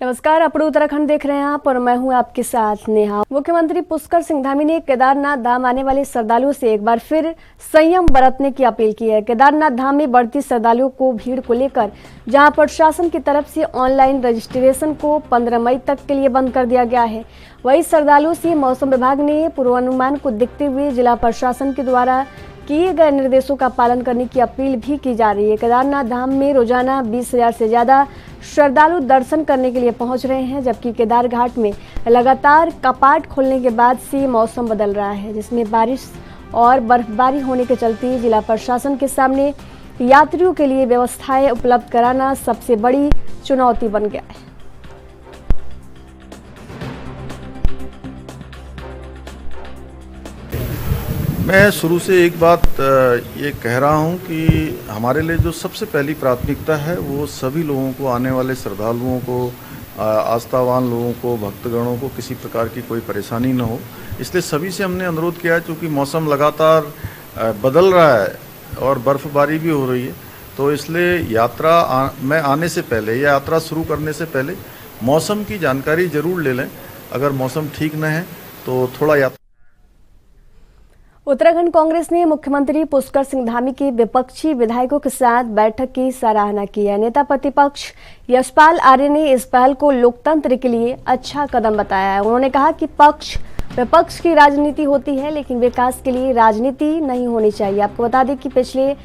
नमस्कार, अपने उत्तराखंड देख रहे हैं आप और मैं हूं आपके साथ नेहा। मुख्यमंत्री पुष्कर सिंह धामी ने केदारनाथ धाम आने वाले श्रद्धालुओं से एक बार फिर संयम बरतने की अपील की है। केदारनाथ धाम में बढ़ती श्रद्धालुओं को भीड़ को लेकर जहां प्रशासन की तरफ से ऑनलाइन रजिस्ट्रेशन को 15 मई तक के लिए बंद कर दिया गया है, वहीं श्रद्धालुओं से मौसम विभाग ने पूर्वानुमान को देखते हुए जिला प्रशासन के द्वारा किए गए निर्देशों का पालन करने की अपील भी की जा रही है। केदारनाथ धाम में रोजाना 20,000 से ज्यादा श्रद्धालु दर्शन करने के लिए पहुंच रहे हैं, जबकि केदार घाट में लगातार कपाट खोलने के बाद से मौसम बदल रहा है, जिसमें बारिश और बर्फबारी होने के चलते जिला प्रशासन के सामने यात्रियों के लिए व्यवस्थाएं उपलब्ध कराना सबसे बड़ी चुनौती बन गया है। मैं शुरू से एक बात ये कह रहा हूँ कि हमारे लिए जो सबसे पहली प्राथमिकता है वो सभी लोगों को, आने वाले श्रद्धालुओं को, आस्थावान लोगों को, भक्तगणों को किसी प्रकार की कोई परेशानी न हो, इसलिए सभी से हमने अनुरोध किया है। क्योंकि मौसम लगातार बदल रहा है और बर्फबारी भी हो रही है, तो इसलिए यात्रा में आने से पहले या यात्रा शुरू करने से पहले मौसम की जानकारी ज़रूर ले लें। अगर मौसम ठीक न है तो थोड़ा यात्रा। उत्तराखंड कांग्रेस ने मुख्यमंत्री पुष्कर सिंह धामी के विपक्षी विधायकों के साथ बैठक की सराहना की है। नेता प्रतिपक्ष यशपाल आर्य ने इस पहल को लोकतंत्र के लिए अच्छा कदम बताया है। उन्होंने कहा कि पक्ष विपक्ष की राजनीति होती है, लेकिन विकास के लिए राजनीति नहीं होनी चाहिए। आपको बता दें कि पिछले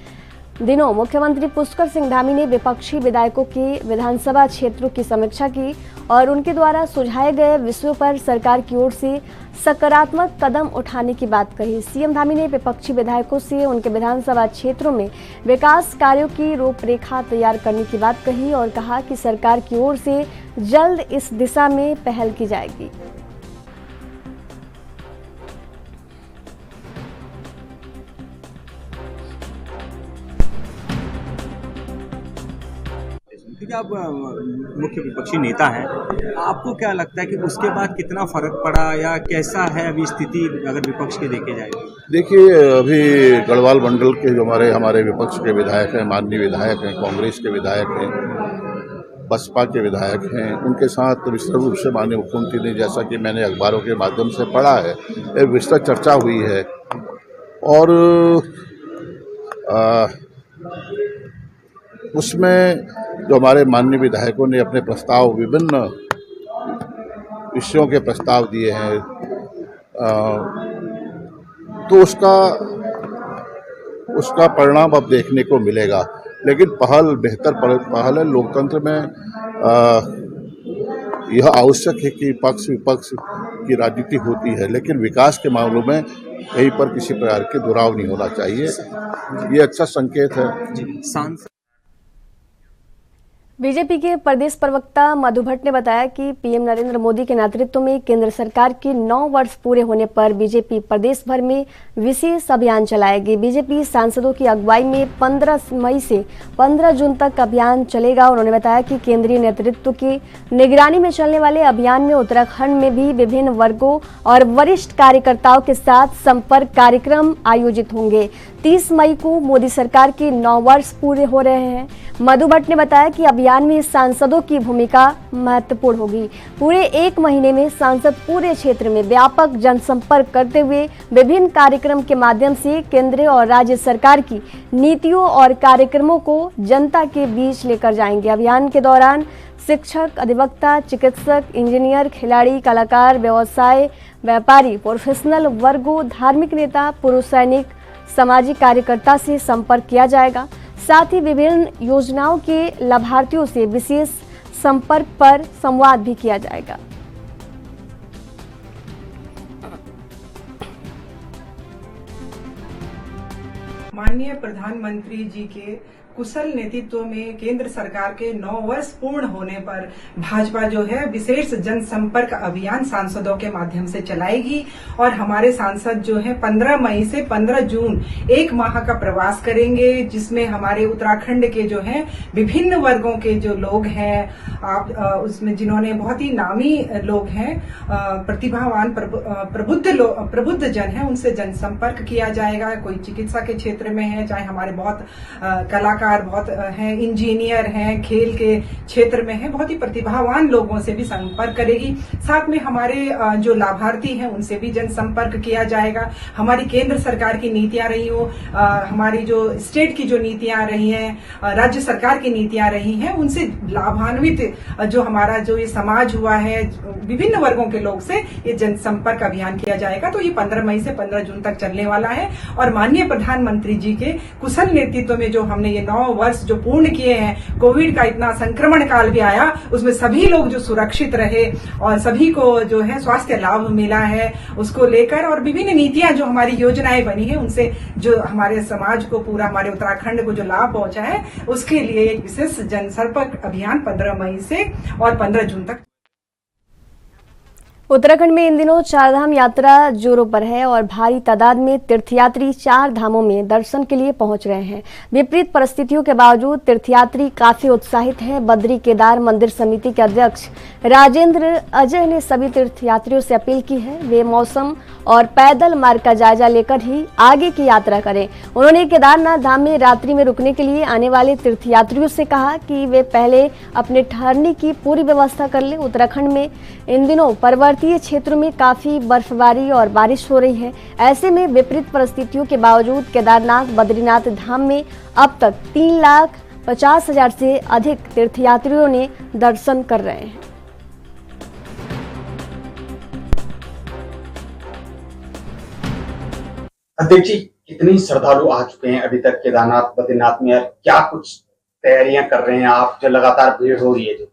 दिनों मुख्यमंत्री पुष्कर सिंह धामी ने विपक्षी विधायकों की विधानसभा क्षेत्रों की समीक्षा की और उनके द्वारा सुझाए गए विषयों पर सरकार की ओर से सकारात्मक कदम उठाने की बात कही। सीएम धामी ने विपक्षी विधायकों से उनके विधानसभा क्षेत्रों में विकास कार्यों की रूपरेखा तैयार करने की बात कही और कहा कि सरकार की ओर से जल्द इस दिशा में पहल की जाएगी। क्योंकि आप मुख्य विपक्षी नेता हैं, आपको क्या लगता है कि उसके बाद कितना फर्क पड़ा या कैसा है अभी स्थिति अगर विपक्ष के देखे जाए? देखिए, अभी गढ़वाल मंडल के जो हमारे विपक्ष के विधायक हैं, माननीय विधायक हैं, कांग्रेस के विधायक हैं, बसपा के विधायक हैं, उनके साथ विस्तृत रूप से माननीय मुख्यमंत्री ने, जैसा कि मैंने अखबारों के माध्यम से पढ़ा है, एक विस्तृत चर्चा हुई है और उसमें जो हमारे माननीय विधायकों ने अपने प्रस्ताव, विभिन्न विषयों के प्रस्ताव दिए हैं, तो उसका परिणाम अब देखने को मिलेगा। लेकिन बेहतर पहल है। लोकतंत्र में यह आवश्यक है कि पक्ष विपक्ष की राजनीति होती है, लेकिन विकास के मामलों में कहीं पर किसी प्रकार के दुराव नहीं होना चाहिए। ये अच्छा संकेत है। बीजेपी के प्रदेश प्रवक्ता मधु भट्ट ने बताया कि पीएम नरेंद्र मोदी के नेतृत्व में केंद्र सरकार के 9 वर्ष पूरे होने पर बीजेपी प्रदेश भर में विशेष अभियान चलाएगी। बीजेपी सांसदों की अगुवाई में 15 मई से 15 जून तक अभियान चलेगा। उन्होंने बताया कि केंद्रीय नेतृत्व की निगरानी में चलने वाले अभियान में उत्तराखंड में भी विभिन्न वर्गों और वरिष्ठ कार्यकर्ताओं के साथ संपर्क कार्यक्रम आयोजित होंगे। 30 मई को मोदी सरकार के 9 वर्ष पूरे हो रहे हैं। मधु भट्ट ने बताया कि अभियान में सांसदों की भूमिका महत्वपूर्ण होगी। पूरे 1 महीने में सांसद पूरे क्षेत्र में व्यापक जनसंपर्क करते हुए विभिन्न कार्यक्रम के माध्यम से केंद्र और राज्य सरकार की नीतियों और कार्यक्रमों को जनता के बीच लेकर जाएंगे। अभियान के दौरान शिक्षक, अधिवक्ता, चिकित्सक, इंजीनियर, खिलाड़ी, कलाकार, व्यवसाय, व्यापारी, प्रोफेशनल वर्गों, धार्मिक नेता, पुरुष सैनिक, सामाजिक कार्यकर्ता से संपर्क किया जाएगा। साथ ही विभिन्न योजनाओं के लाभार्थियों से विशेष संपर्क पर संवाद भी किया जाएगा। माननीय प्रधानमंत्री जी के कुशल नेतृत्व में केंद्र सरकार के 9 वर्ष पूर्ण होने पर भाजपा जो है विशेष जनसंपर्क अभियान सांसदों के माध्यम से चलाएगी और हमारे सांसद जो है 15 मई से 15 जून 1 माह का प्रवास करेंगे, जिसमें हमारे उत्तराखंड के जो है विभिन्न वर्गों के जो लोग हैं, आप उसमें जिन्होंने बहुत ही नामी लोग हैं, प्रतिभावान प्रबुद्ध जन हैं, उनसे जनसंपर्क किया जाएगा। कोई चिकित्सा के क्षेत्र में है, चाहे हमारे बहुत कलाकार कलाकार बहुत हैं, इंजीनियर हैं, खेल के क्षेत्र में हैं, बहुत ही प्रतिभावान लोगों से भी संपर्क करेगी। साथ में हमारे जो लाभार्थी हैं उनसे भी जनसंपर्क किया जाएगा। हमारी केंद्र सरकार की नीतियां रही हो, हमारी जो स्टेट की जो नीतियां रही हैं, राज्य सरकार की नीतियां रही हैं, उनसे लाभान्वित जो हमारा जो ये समाज हुआ है, विभिन्न वर्गों के लोग से ये जनसंपर्क अभियान किया जाएगा। तो ये 15 मई से 15 जून तक चलने वाला है और माननीय प्रधानमंत्री जी के कुशल नेतृत्व में जो हमने ये 9 वर्ष जो पूर्ण किए हैं, कोविड का इतना संक्रमण काल भी आया, उसमें सभी लोग जो सुरक्षित रहे और सभी को जो है स्वास्थ्य लाभ मिला है, उसको लेकर और विभिन्न नीतियां जो हमारी योजनाएं बनी है, उनसे जो हमारे समाज को, पूरा हमारे उत्तराखंड को जो लाभ पहुंचा है, उसके लिए एक विशेष जनसंपर्क अभियान 15 मई से और 15 जून तक। उत्तराखंड में इन दिनों चारधाम यात्रा जोरों पर है और भारी तादाद में तीर्थयात्री चार धामों में दर्शन के लिए पहुंच रहे हैं। विपरीत परिस्थितियों के बावजूद तीर्थयात्री काफी उत्साहित हैं। बद्री केदार मंदिर समिति के अध्यक्ष राजेंद्र अजय ने सभी तीर्थयात्रियों से अपील की है वे मौसम और पैदल मार्ग का जायजा लेकर ही आगे की यात्रा करें। उन्होंने केदारनाथ धाम में रात्रि में रुकने के लिए आने वाले तीर्थयात्रियों से कहा कि वे पहले अपने ठहरने की पूरी व्यवस्था कर लें। उत्तराखंड में इन दिनों पर्वतीय क्षेत्रों में काफी बर्फबारी और बारिश हो रही है। ऐसे में विपरीत परिस्थितियों के बावजूद केदारनाथ बद्रीनाथ धाम में अब तक 3,50,000 से अधिक तीर्थयात्रियों ने दर्शन कर रहे हैं। अध्यक्ष जी, कितने श्रद्धालु आ चुके हैं अभी तक केदारनाथ बद्रीनाथ में, क्या कुछ तैयारियां कर रहे हैं आप, जो लगातार भीड़ हो रही है? जो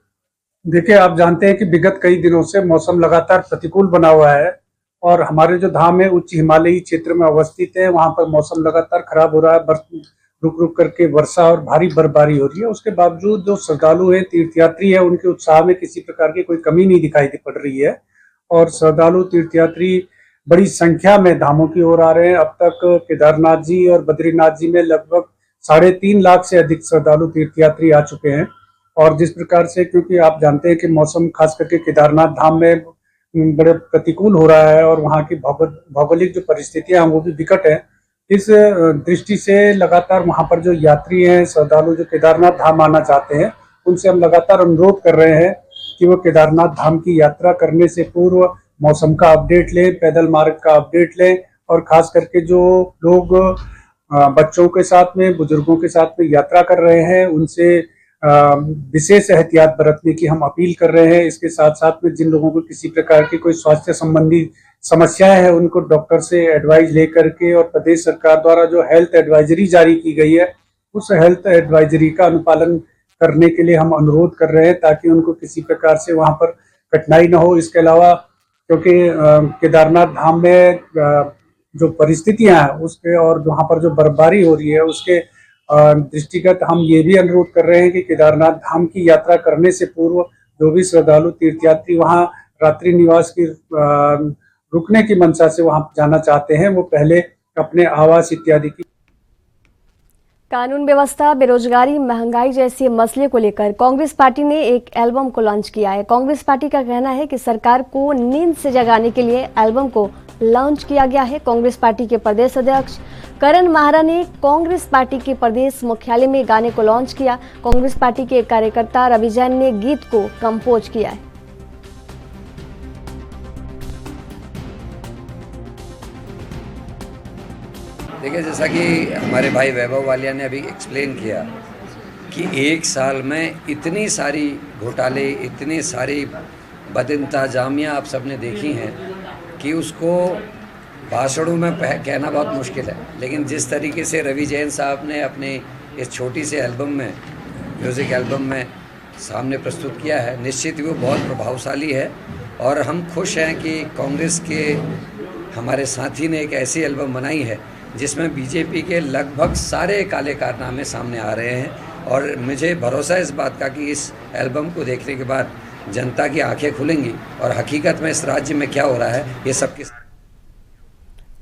देखिए, आप जानते हैं कि विगत कई दिनों से मौसम लगातार प्रतिकूल बना हुआ है और हमारे जो धाम है उच्च हिमालयी क्षेत्र में अवस्थित है, वहां पर मौसम लगातार खराब हो रहा है। रुक रुक करके वर्षा और भारी बर्फबारी हो रही है। उसके बावजूद जो श्रद्धालु है, तीर्थयात्री है, उनके उत्साह में किसी प्रकार की कोई कमी नहीं दिखाई पड़ रही है और श्रद्धालु तीर्थयात्री बड़ी संख्या में धामों की ओर आ रहे हैं। अब तक केदारनाथ जी और बद्रीनाथ जी में लगभग 3.5 लाख से अधिक श्रद्धालु तीर्थयात्री आ चुके हैं। और जिस प्रकार से, क्योंकि आप जानते हैं कि मौसम खास करके केदारनाथ धाम में बड़े प्रतिकूल हो रहा है और वहाँ की भौगोलिक जो परिस्थितियां हैं वो भी विकट है। इस दृष्टि से लगातार वहाँ पर जो यात्री हैं, श्रद्धालु जो केदारनाथ धाम आना चाहते हैं, उनसे हम लगातार अनुरोध कर रहे हैं कि वो केदारनाथ धाम की यात्रा करने से पूर्व मौसम का अपडेट लें, पैदल मार्ग का अपडेट लें और खास करके जो लोग बच्चों के साथ में, बुजुर्गों के साथ में यात्रा कर रहे हैं, उनसे विशेष एहतियात बरतने की हम अपील कर रहे हैं। इसके साथ साथ में जिन लोगों को किसी प्रकार की कोई स्वास्थ्य संबंधी समस्याएं हैं, उनको डॉक्टर से एडवाइस लेकर के और प्रदेश सरकार द्वारा जो हेल्थ एडवाइजरी जारी की गई है, उस हेल्थ एडवाइजरी का अनुपालन करने के लिए हम अनुरोध कर रहे हैं ताकि उनको किसी प्रकार से वहां पर कठिनाई न हो। इसके अलावा क्योंकि केदारनाथ धाम में जो परिस्थितियां हैं उसके और वहाँ पर जो बर्फबारी हो रही है उसके दृष्टिगत हम ये भी अनुरोध कर रहे हैं कि केदारनाथ धाम की यात्रा करने से पूर्व जो भी श्रद्धालु तीर्थयात्री वहाँ रात्रि निवास की रुकने की मंशा से वहाँ जाना चाहते हैं, वो पहले अपने आवास इत्यादि की। कानून व्यवस्था, बेरोजगारी, महंगाई जैसे मसले को लेकर कांग्रेस पार्टी ने एक एल्बम को लॉन्च किया है। कांग्रेस पार्टी का कहना है कि सरकार को नींद से जगाने के लिए एल्बम को लॉन्च किया गया है। कांग्रेस पार्टी के प्रदेश अध्यक्ष करण माहरा ने कांग्रेस पार्टी के प्रदेश मुख्यालय में गाने को लॉन्च किया। कांग्रेस पार्टी के कार्यकर्ता रवि जैन ने गीत को कंपोज किया है। देखिए, जैसा कि हमारे भाई वैभव वालिया ने अभी एक्सप्लेन किया कि एक साल में इतनी सारी घोटाले, इतनी सारी बदइंतजामियाँ आप सबने देखी हैं कि उसको भाषणों में कहना बहुत मुश्किल है। लेकिन जिस तरीके से रवि जैन साहब ने अपने इस छोटी से एल्बम में, म्यूज़िक एल्बम में सामने प्रस्तुत किया है, निश्चित ही वो बहुत प्रभावशाली है। और हम खुश हैं कि कांग्रेस के हमारे साथी ने एक ऐसी एल्बम बनाई है जिसमें बीजेपी के लगभग सारे काले कारनामे सामने आ रहे हैं। और मुझे भरोसा है इस बात का कि इस एल्बम को देखने के बाद जनता की आंखें खुलेंगी और हकीकत में इस राज्य में क्या हो रहा है ये सबके।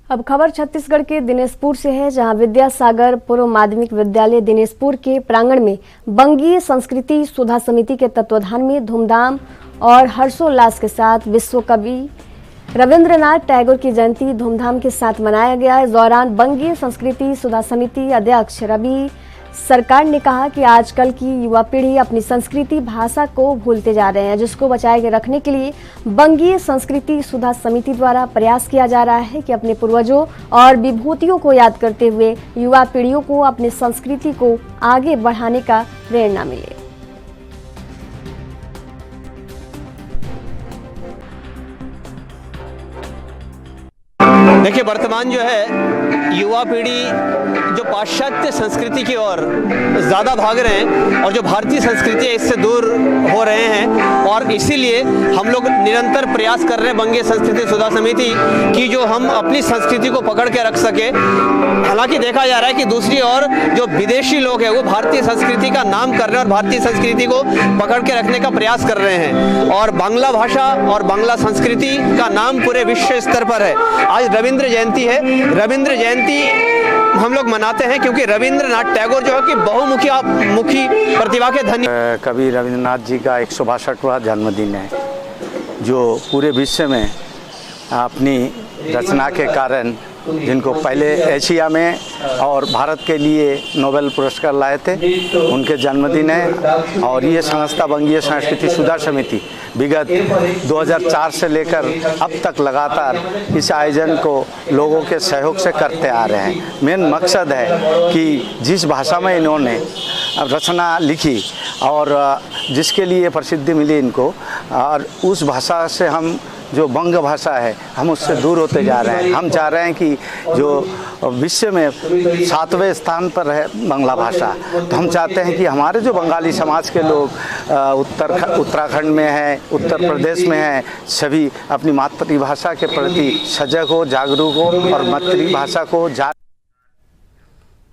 अब खबर छत्तीसगढ़ के दिनेशपुर से है, जहां विद्यासागर पूर्व माध्यमिक विद्यालय दिनेशपुर के प्रांगण में बंगीय संस्कृति सुधा समिति के तत्वाधान में धूमधाम और हर्षोल्लास के साथ विश्व कवि रविंद्रनाथ टैगोर की जयंती धूमधाम के साथ मनाया गया। इस दौरान बंगीय संस्कृति सुधा समिति अध्यक्ष रवि सरकार ने कहा कि आजकल की युवा पीढ़ी अपनी संस्कृति भाषा को भूलते जा रहे हैं, जिसको बचाए के रखने के लिए बंगीय संस्कृति सुधार समिति द्वारा प्रयास किया जा रहा है कि अपने पूर्वजों और विभूतियों को याद करते हुए युवा पीढ़ियों को अपनी संस्कृति को आगे बढ़ाने का प्रेरणा मिले। देखिए, वर्तमान जो है युवा पीढ़ी जो पाश्चात्य संस्कृति की ओर ज़्यादा भाग रहे हैं और जो भारतीय संस्कृति है इससे दूर हो रहे हैं, और इसीलिए हम लोग निरंतर प्रयास कर रहे हैं बंगीय संस्कृति सुधार समिति की जो हम अपनी संस्कृति को पकड़ के रख सके। हालांकि देखा जा रहा है कि दूसरी ओर जो विदेशी लोग हैं वो भारतीय संस्कृति का नाम कर रहे हैं और भारतीय संस्कृति को पकड़ के रखने का प्रयास कर रहे हैं, और बांग्ला भाषा और बांग्ला संस्कृति का नाम पूरे विश्व स्तर पर है। आज रविंद्र जयंती है। रविंद्र जयंती हम लोग मनाते हैं क्योंकि रविंद्रनाथ टैगोर जो है कि बहुमुखी प्रतिभा के धनी कवि रविंद्रनाथ जी का 162वां जन्मदिन है, जो पूरे विश्व में अपनी रचना के कारण जिनको पहले एशिया में और भारत के लिए नोबेल पुरस्कार लाए थे, उनके जन्मदिन है। और ये संस्था बंगीय संस्कृति सुधार समिति विगत 2004 से लेकर अब तक लगातार इस आयोजन को लोगों के सहयोग से करते आ रहे हैं। मेन मकसद है कि जिस भाषा में इन्होंने रचना लिखी और जिसके लिए प्रसिद्धि मिली इनको, और उस भाषा से हम जो बंग भाषा है हम उससे दूर होते जा रहे हैं। हम चाह रहे हैं कि जो विश्व में 7वें स्थान पर है बांग्ला भाषा, तो हम चाहते हैं कि हमारे जो बंगाली समाज के लोग उत्तराखंड में हैं, उत्तर प्रदेश में हैं, सभी अपनी मातृभाषा के प्रति सजग हो, जागरूक हो और मातृभाषा को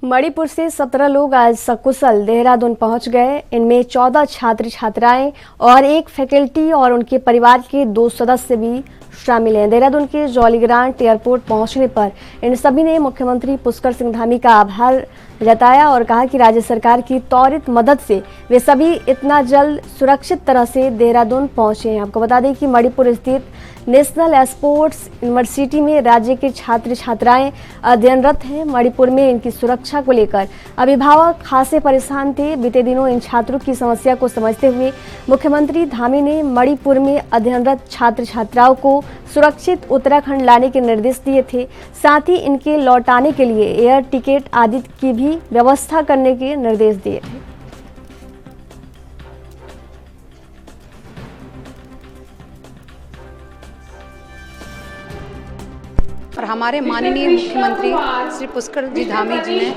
मणिपुर से 17 लोग आज सकुशल देहरादून पहुंच गए। इनमें 14 छात्र छात्राएं और एक फैकल्टी और उनके परिवार के 2 सदस्य भी शामिल हैं। देहरादून के जौलीग्रांट एयरपोर्ट पहुंचने पर इन सभी ने मुख्यमंत्री पुष्कर सिंह धामी का आभार जताया और कहा कि राज्य सरकार की त्वरित मदद से वे सभी इतना जल्द सुरक्षित तरह से देहरादून पहुंचे हैं। आपको बता दें कि मणिपुर स्थित नेशनल स्पोर्ट्स यूनिवर्सिटी में राज्य के छात्र छात्राएं अध्ययनरत हैं। मणिपुर में इनकी सुरक्षा को लेकर अभिभावक खासे परेशान थे। बीते दिनों इन छात्रों की समस्या को समझते हुए मुख्यमंत्री धामी ने मणिपुर में अध्ययनरत छात्र छात्राओं को सुरक्षित उत्तराखंड लाने के निर्देश दिए थे। साथ ही इनके लौटाने के लिए एयर टिकट आदि की भी व्यवस्था करने के निर्देश दिए थे। और हमारे माननीय मुख्यमंत्री श्री पुष्कर जी धामी जी ने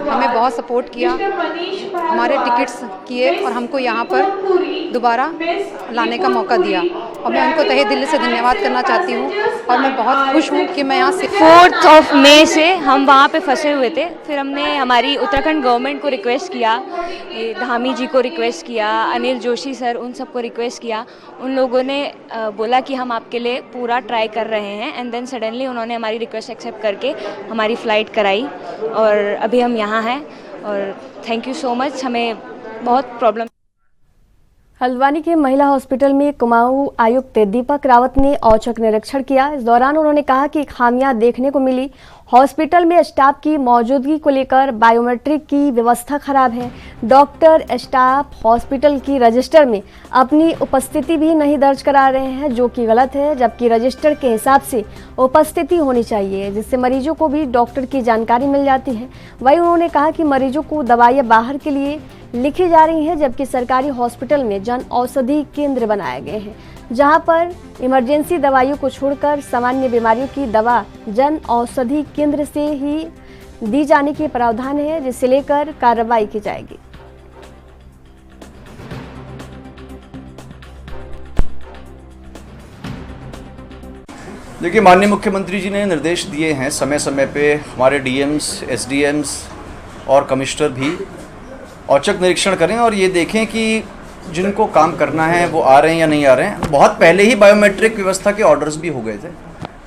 हमें बहुत सपोर्ट किया, हमारे टिकट्स किए और हमको यहाँ पर दोबारा लाने का मौका दिया, और मैं उनको तहे दिल से धन्यवाद करना चाहती हूँ। और मैं बहुत खुश हूँ कि मैं यहाँ से 4 मई से हम वहाँ पे फंसे हुए थे। फिर हमने हमारी उत्तराखंड गवर्नमेंट को रिक्वेस्ट किया, धामी जी को रिक्वेस्ट किया, अनिल जोशी सर, उन सबको रिक्वेस्ट किया। उन लोगों ने बोला कि हम आपके लिए पूरा ट्राई कर रहे हैं, एंड देन सडनली उन्होंने हमारी रिक्वेस्ट एक्सेप्ट करके हमारी फ़्लाइट कराई और अभी हम यहाँ हैं। और थैंक यू सो मच। हमें बहुत प्रॉब्लम। हल्द्वानी के महिला हॉस्पिटल में कुमाऊं आयुक्त दीपक रावत ने औचक निरीक्षण किया। इस दौरान उन्होंने कहा कि खामियां देखने को मिली। हॉस्पिटल में स्टाफ की मौजूदगी को लेकर बायोमेट्रिक की व्यवस्था खराब है। डॉक्टर स्टाफ हॉस्पिटल की रजिस्टर में अपनी उपस्थिति भी नहीं दर्ज करा रहे हैं, जो कि गलत है, जबकि रजिस्टर के हिसाब से उपस्थिति होनी चाहिए, जिससे मरीजों को भी डॉक्टर की जानकारी मिल जाती है। वहीं उन्होंने कहा कि मरीजों को दवाइयाँ बाहर के लिए लिखी जा रही हैं, जबकि सरकारी हॉस्पिटल में जन औषधि केंद्र बनाए गए हैं, जहां पर इमरजेंसी दवाइयों को छोड़कर सामान्य बीमारियों की दवा जन औषधि केंद्र से ही दी जाने के प्रावधान है, जिसे लेकर कार्रवाई की जाएगी। देखिए, माननीय मुख्यमंत्री जी ने निर्देश दिए हैं समय समय पे हमारे डीएम्स, एसडीएम्स और कमिश्नर भी औचक निरीक्षण करें और ये देखें कि जिनको काम करना है वो आ रहे हैं या नहीं आ रहे हैं। बहुत पहले ही बायोमेट्रिक व्यवस्था के ऑर्डर्स भी हो गए थे,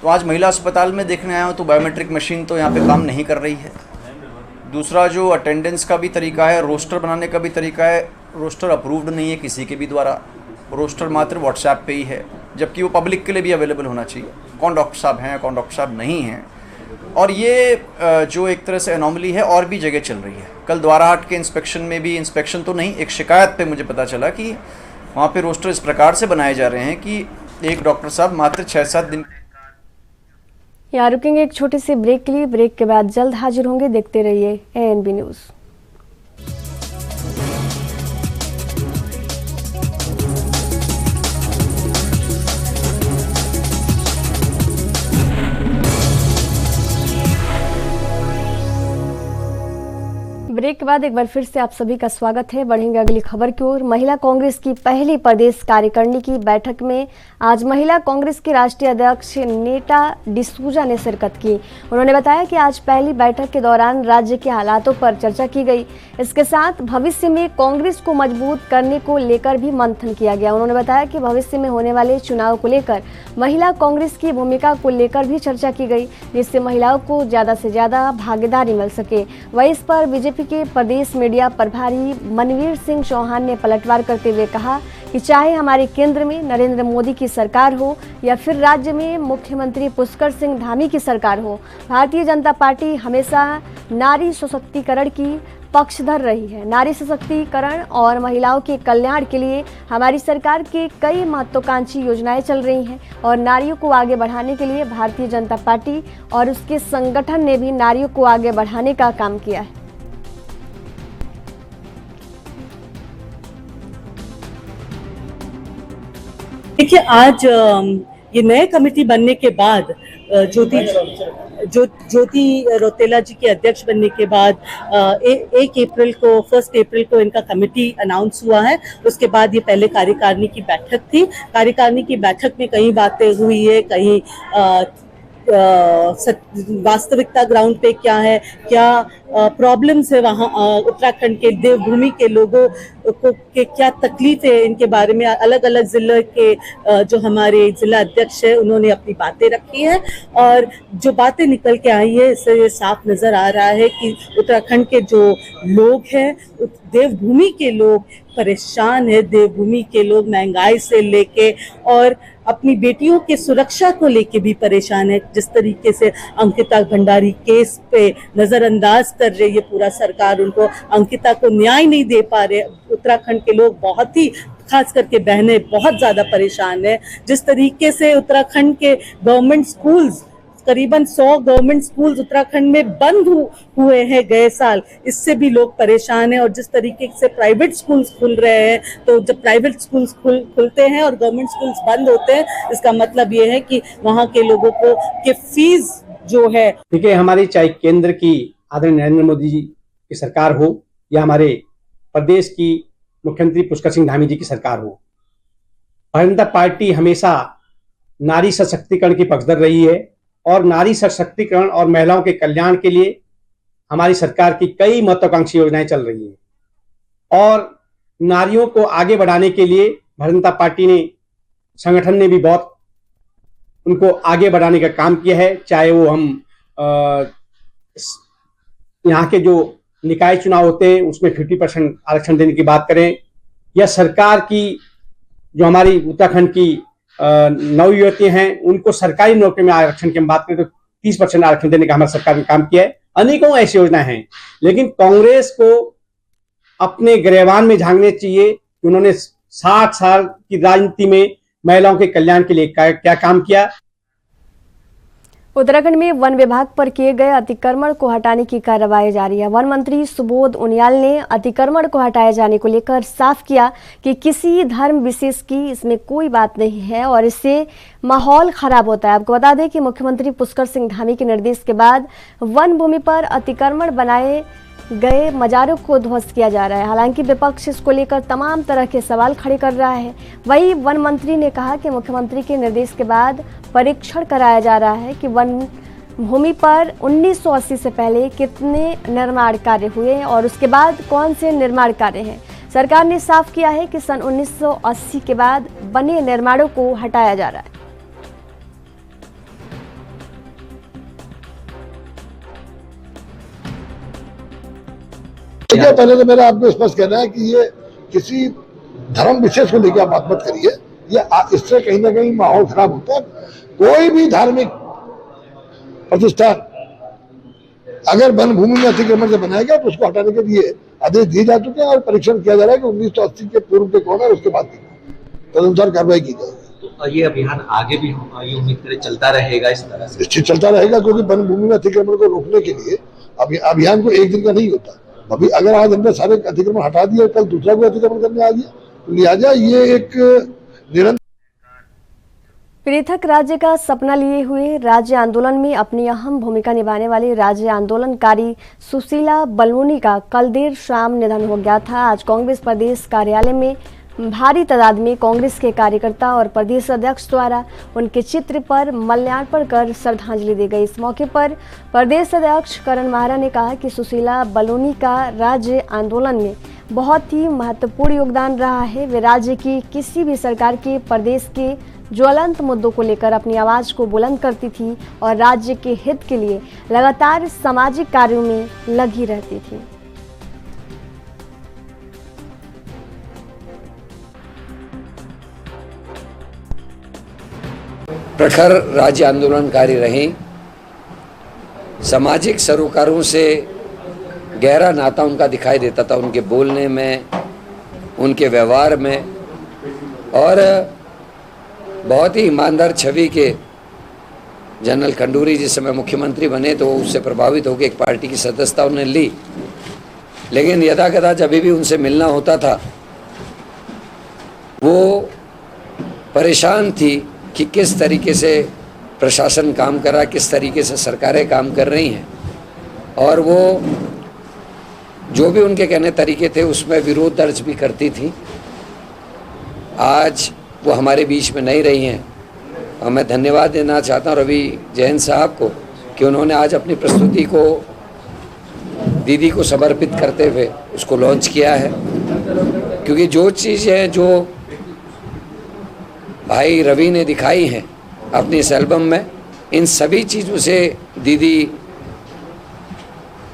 तो आज महिला अस्पताल में देखने आया हूँ तो बायोमेट्रिक मशीन तो यहाँ पे काम नहीं कर रही है। दूसरा, जो अटेंडेंस का भी तरीका है, रोस्टर बनाने का भी तरीका है, रोस्टर अप्रूव्ड नहीं है किसी के भी द्वारा। रोस्टर मात्र व्हाट्सएप पे ही है, जबकि वो पब्लिक के लिए भी अवेलेबल होना चाहिए, कौन डॉक्टर साहब हैं, कौन डॉक्टर साहब नहीं हैं। और ये जो एक तरह से एनॉमली है और भी जगह चल रही है। कल द्वाराहाट के इंस्पेक्शन में भी, इंस्पेक्शन तो नहीं, एक शिकायत पे मुझे पता चला कि वहाँ पे रोस्टर इस प्रकार से बनाए जा रहे हैं कि एक डॉक्टर साहब मात्र 6-7 दिन। यहाँ रुकेंगे एक छोटे से ब्रेक के लिए। ब्रेक के बाद जल्द हाजिर होंगे। देखते रहिए ANB न्यूज़। ब्रेक के बाद एक बार फिर से आप सभी का स्वागत है। बढ़ेंगे अगली खबर की ओर। महिला कांग्रेस की पहली प्रदेश कार्यकारिणी की बैठक में आज महिला कांग्रेस की राष्ट्रीय अध्यक्ष नीता डिसूजा ने शिरकत की। उन्होंने बताया कि आज पहली बैठक के दौरान राज्य के हालातों पर चर्चा की गई। इसके साथ भविष्य में कांग्रेस को मजबूत करने को लेकर भी मंथन किया गया। उन्होंने बताया कि भविष्य में होने वाले चुनाव को लेकर महिला कांग्रेस की भूमिका को लेकर भी चर्चा की गई, जिससे महिलाओं को ज्यादा से ज्यादा भागीदारी मिल सके। वहीं इस पर बीजेपी के प्रदेश मीडिया प्रभारी मनवीर सिंह चौहान ने पलटवार करते हुए कहा कि चाहे हमारे केंद्र में नरेंद्र मोदी की सरकार हो या फिर राज्य में मुख्यमंत्री पुष्कर सिंह धामी की सरकार हो, भारतीय जनता पार्टी हमेशा नारी सशक्तिकरण की पक्षधर रही है। नारी सशक्तिकरण और महिलाओं के कल्याण के लिए हमारी सरकार की कई महत्वाकांक्षी योजनाएं चल रही हैं और नारियों को आगे बढ़ाने के लिए भारतीय जनता पार्टी और उसके संगठन ने भी नारियों को आगे बढ़ाने का काम किया है। देखिए, आज ये नए कमेटी बनने के बाद ज्योति रौतेला जी के अध्यक्ष बनने के बाद 1 अप्रैल को इनका कमेटी अनाउंस हुआ है। उसके बाद ये पहले कार्यकारिणी की बैठक थी। कार्यकारिणी की बैठक में कई बातें हुई है, कहीं वास्तविकता ग्राउंड पे क्या है, क्या प्रॉब्लम्स है वहाँ उत्तराखंड के देवभूमि के लोगों को के क्या तकलीफ है, इनके बारे में अलग अलग जिले के जो हमारे जिला अध्यक्ष है उन्होंने अपनी बातें रखी हैं और जो बातें निकल के आई है इससे ये साफ नजर आ रहा है कि उत्तराखंड के जो लोग हैं, देवभूमि के लोग परेशान है। देवभूमि के लोग महंगाई से लेके और अपनी बेटियों के सुरक्षा को लेके भी परेशान है। जिस तरीके से अंकिता भंडारी केस पे नजरअंदाज कर रही है पूरा सरकार, उनको अंकिता को न्याय नहीं दे पा रहे। उत्तराखंड के लोग बहुत ही, खास करके बहनें बहुत ज्यादा परेशान है। जिस तरीके से उत्तराखंड के गवर्नमेंट स्कूल्स, करीबन 100 गवर्नमेंट स्कूल्स उत्तराखंड में बंद हुए हैं गए साल, इससे भी लोग परेशान हैं। और जिस तरीके से प्राइवेट स्कूल्स खुल रहे हैं, तो जब प्राइवेट स्कूल्स खुलते हैं और गवर्नमेंट स्कूल्स बंद होते हैं, इसका मतलब ये है कि वहाँ के लोगों को के फीस जो है। देखिए, हमारी चाहे केंद्र की आदरणीय नरेंद्र मोदी जी की सरकार हो या हमारे प्रदेश की मुख्यमंत्री पुष्कर सिंह धामी जी की सरकार हो, भारतीय जनता पार्टी हमेशा नारी सशक्तिकरण की पक्षधर रही है और नारी सशक्तिकरण और महिलाओं के कल्याण के लिए हमारी सरकार की कई महत्वाकांक्षी योजनाएं चल रही हैं और नारियों को आगे बढ़ाने के लिए भारतीय जनता पार्टी ने, संगठन ने भी बहुत उनको आगे बढ़ाने का काम किया है। चाहे वो हम यहाँ के जो निकाय चुनाव होते हैं उसमें 50% आरक्षण देने की बात करें, या सरकार की जो हमारी उत्तराखंड की नव युवतियां हैं उनको सरकारी नौकरी में आरक्षण की हम बात करें तो 30% आरक्षण देने का हमारी सरकार ने काम किया है। अनेकों ऐसी योजनाएं हैं, लेकिन कांग्रेस को अपने गिरबान में झांकने चाहिए कि उन्होंने 60 साल की राजनीति में महिलाओं के कल्याण के लिए क्या काम किया। उत्तराखंड में वन विभाग पर किए गए अतिक्रमण को हटाने की कार्रवाई जारी है। वन मंत्री सुबोध उनियाल ने अतिक्रमण को हटाए जाने को लेकर साफ किया कि किसी धर्म विशेष की इसमें कोई बात नहीं है और इससे माहौल खराब होता है। आपको बता दें कि मुख्यमंत्री पुष्कर सिंह धामी के निर्देश के बाद वन भूमि पर अतिक्रमण बनाए गए मजारों को ध्वस्त किया जा रहा है। हालांकि विपक्ष इसको लेकर तमाम तरह के सवाल खड़े कर रहा है। वहीं वन मंत्री ने कहा कि मुख्यमंत्री के निर्देश के बाद परीक्षण कराया जा रहा है कि वन भूमि पर 1980 से पहले कितने निर्माण कार्य हुए और उसके बाद कौन से निर्माण कार्य हैं। सरकार ने साफ किया है कि सन 1980 के बाद बने निर्माणों को हटाया जा रहा है। पहले तो मेरा आपको स्पष्ट कहना है कि ये किसी धर्म विशेष को लेकर आप बात मत करिए, ये इससे कहीं ना कहीं माहौल खराब होता है। कोई भी धार्मिक प्रतिष्ठान अगर वन भूमि में अतिक्रमण से बनाया गया तो उसको हटाने के लिए आदेश दिए जा चुके हैं और परीक्षण किया जा रहा है कि 1980 के पूर्व के कौन है उसके बाद तदनुसार कार्रवाई की जाएगी। तो ये अभियान आगे भी ये उम्मीद करें चलता रहेगा इस तरह से? निश्चित चलता रहेगा, क्योंकि वन भूमि में अतिक्रमण को रोकने के लिए अभियान को एक दिन का नहीं होता। अभी अगर आज हमने सारे अतिक्रमण हटा दिए, कल दूसरा कोई अतिक्रमण करने आ गया, तो लिहाजा ये एक निरंतर पृथक राज्य का सपना लिए हुए राज्य आंदोलन में अपनी अहम भूमिका निभाने वाली राज्य आंदोलनकारी सुशीला बलूनी का कल देर शाम निधन हो गया था। आज कांग्रेस प्रदेश कार्यालय में भारी तादाद में कांग्रेस के कार्यकर्ता और प्रदेश अध्यक्ष द्वारा उनके चित्र पर माल्यार्पण कर श्रद्धांजलि दी गई। इस मौके पर प्रदेश अध्यक्ष करण माहरा ने कहा कि सुशीला बलूनी का राज्य आंदोलन में बहुत ही महत्वपूर्ण योगदान रहा है। वे राज्य की किसी भी सरकार के प्रदेश के ज्वलंत मुद्दों को लेकर अपनी आवाज को बुलंद करती थी और राज्य के हित के लिए लगातार सामाजिक कार्यों में लगी रहती थी। प्रखर राज्य आंदोलनकारी रहीं, सामाजिक सरोकारों से गहरा नाता उनका दिखाई देता था, उनके बोलने में, उनके व्यवहार में, और बहुत ही ईमानदार छवि के जनरल खंडूरी जिस समय मुख्यमंत्री बने तो उससे प्रभावित होकर एक पार्टी की सदस्यता उन्होंने ली, लेकिन यदाकदा जब भी उनसे मिलना होता था वो परेशान थी कि किस तरीके से प्रशासन काम कर रहा है, किस तरीके से सरकारें काम कर रही हैं, और वो जो भी उनके कहने तरीके थे उसमें विरोध दर्ज भी करती थी। आज वो हमारे बीच में नहीं रही हैं और मैं धन्यवाद देना चाहता हूँ रवि जैन साहब को कि उन्होंने आज अपनी प्रस्तुति को दीदी को समर्पित करते हुए उसको लॉन्च किया है, क्योंकि जो चीज़ें जो भाई रवि ने दिखाई हैं अपनी इस एल्बम में, इन सभी चीज़ों से दीदी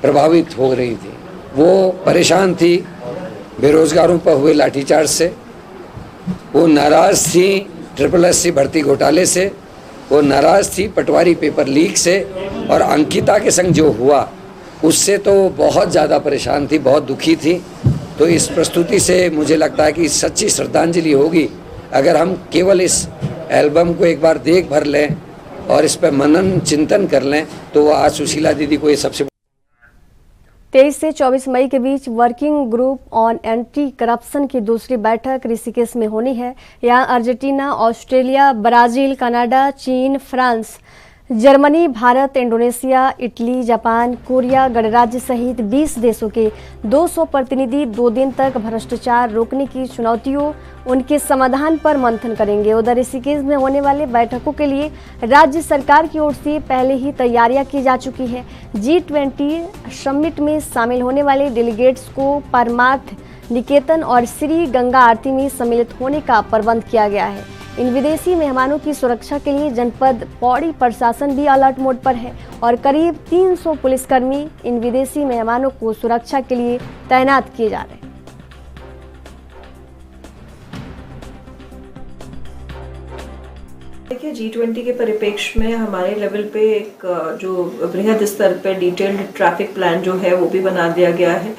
प्रभावित हो रही थी। वो परेशान थी बेरोजगारों पर हुए लाठीचार्ज से, वो नाराज़ थी SSSC भर्ती घोटाले से, वो नाराज़ थी पटवारी पेपर लीक से, और अंकिता के संग जो हुआ उससे तो बहुत ज़्यादा परेशान थी, बहुत दुखी थी। तो इस प्रस्तुति से मुझे लगता है कि सच्ची श्रद्धांजलि होगी अगर हम केवल इस एल्बम को एक बार देख भर लें और इस पर मनन चिंतन कर लें, तो आज सुशीला दीदी को ये सबसे 23 से 24 मई के बीच working group on anti corruption की दूसरी बैठक ऋषिकेश में होनी है। यहाँ अर्जेंटीना, ऑस्ट्रेलिया, ब्राजील, कनाडा, चीन, France, Germany, Bharat, Indonesia, Italy, Japan, Korea गणराज्य सहित 20 देशों के 200 प्रतिनिधि 2 दिन तक भ्रष्टाचार रोकने की चुनौतियों, उनके समाधान पर मंथन करेंगे। उधर ऋषिकेश में होने वाले बैठकों के लिए राज्य सरकार की ओर से पहले ही तैयारियां की जा चुकी है। G20 समिट में शामिल होने वाले डेलीगेट्स को परमार्थ निकेतन और श्री गंगा आरती में सम्मिलित होने का प्रबंध किया गया है। इन विदेशी मेहमानों की सुरक्षा के लिए जनपद पौड़ी प्रशासन भी अलर्ट मोड पर है और करीब 300 पुलिसकर्मी इन विदेशी मेहमानों को सुरक्षा के लिए तैनात किए जा रहे हैं। देखिए, G20 के परिप्रेक्ष्य में हमारे लेवल पे एक जो बृहद स्तर पे डिटेल्ड ट्रैफिक प्लान जो है वो भी बना दिया गया है।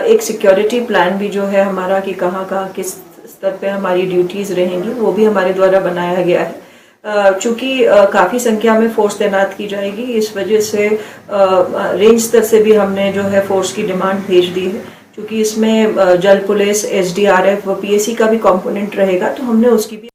एक सिक्योरिटी प्लान भी जो है हमारा कि कहाँ किस स्तर पे हमारी ड्यूटीज़ रहेंगी वो भी हमारे द्वारा बनाया गया है। चूँकि काफ़ी संख्या में फोर्स तैनात की जाएगी, इस वजह से रेंज स्तर से भी हमने जो है फोर्स की डिमांड भेज दी है। चूँकि इसमें जल पुलिस, SDRF व PAC का भी कंपोनेंट रहेगा, तो हमने उसकी भी।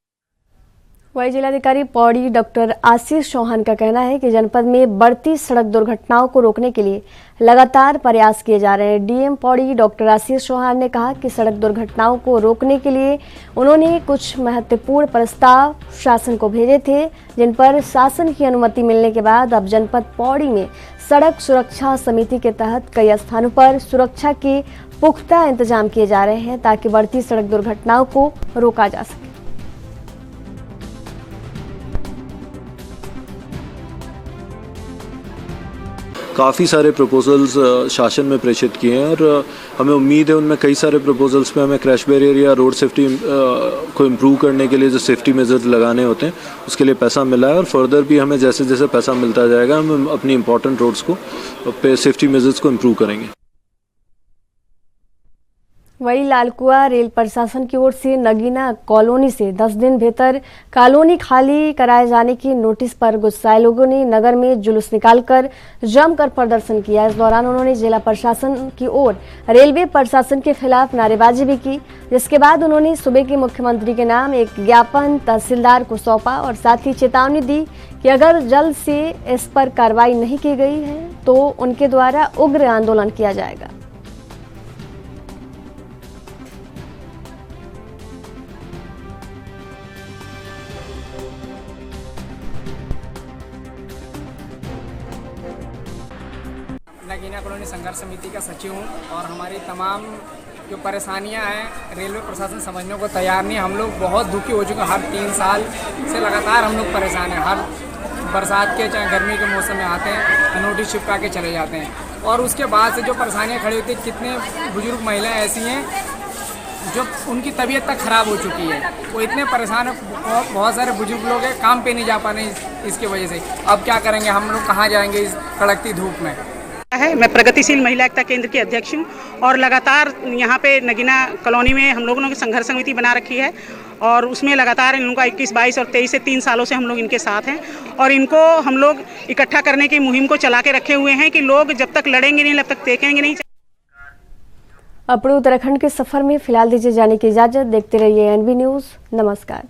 वही जिलाधिकारी पौड़ी डॉक्टर आशीष चौहान का कहना है कि जनपद में बढ़ती सड़क दुर्घटनाओं को रोकने के लिए लगातार प्रयास किए जा रहे हैं। DM पौड़ी डॉक्टर आशीष चौहान ने कहा कि सड़क दुर्घटनाओं को रोकने के लिए उन्होंने कुछ महत्वपूर्ण प्रस्ताव शासन को भेजे थे, जिन पर शासन की अनुमति मिलने के बाद अब जनपद पौड़ी में सड़क सुरक्षा समिति के तहत कई स्थानों पर सुरक्षा के पुख्ता इंतजाम किए जा रहे हैं ताकि बढ़ती सड़क दुर्घटनाओं को रोका जा सके। काफ़ी सारे प्रपोजल्स शासन में प्रेषित किए हैं और हमें उम्मीद है उनमें कई सारे प्रपोजल्स में हमें क्रैश बैरियर या रोड सेफ्टी को इम्प्रूव करने के लिए जो सेफ्टी मेजर्स लगाने होते हैं उसके लिए पैसा मिला है और फर्दर भी हमें जैसे जैसे पैसा मिलता जाएगा हम अपनी इंपॉर्टेंट रोड्स को पे सेफ्टी मेजर्स को इम्प्रूव करेंगे। वही लालकुआ रेल प्रशासन की ओर से नगीना कॉलोनी से 10 दिन भीतर कॉलोनी खाली कराए जाने की नोटिस पर गुस्साए लोगों ने नगर में जुलूस निकालकर जमकर प्रदर्शन किया। इस दौरान उन्होंने जिला प्रशासन की ओर रेलवे प्रशासन के खिलाफ नारेबाजी भी की, जिसके बाद उन्होंने सूबे के मुख्यमंत्री के नाम एक ज्ञापन तहसीलदार को सौंपा और साथ ही चेतावनी दी कि अगर जल्द से इस पर कार्रवाई नहीं की गई है तो उनके द्वारा उग्र आंदोलन किया जाएगा। नगीना कॉलोनी संघर्ष समिति का सचिव हूँ और हमारी तमाम जो परेशानियाँ हैं रेलवे प्रशासन समझने को तैयार नहीं। हम लोग बहुत दुखी हो चुके हैं। हर 3 साल से लगातार हम लोग परेशान हैं। हर बरसात के चाहे गर्मी के मौसम में आते हैं, नोटिस चिपका के चले जाते हैं और उसके बाद से जो परेशानियाँ खड़ी होती हैं, कितने बुजुर्ग महिलाएँ ऐसी हैं जो उनकी तबीयत तक ख़राब हो चुकी है। वो इतने परेशान है, बहुत सारे बुजुर्ग लोग हैं काम पे नहीं जा पा रहे इसकी वजह से। अब क्या करेंगे हम लोग, कहाँ जाएंगे इस कड़कती धूप में। है मैं प्रगतिशील महिला एकता केंद्र की अध्यक्ष हूँ और लगातार यहाँ पे नगीना कॉलोनी में हम लोगों ने संघर्ष समिति बना रखी है और उसमें लगातार इन लोगों का 21, 22 और 23 से 3 सालों से हम लोग इनके साथ हैं और इनको हम लोग इकट्ठा करने की मुहिम को चला के रखे हुए हैं कि लोग जब तक लड़ेंगे नहीं, जब तक देखेंगे नहीं। अपने उत्तराखंड के सफर में फिलहाल दीजिए जाने की इजाजत। देखते रहिए NV न्यूज़। नमस्कार।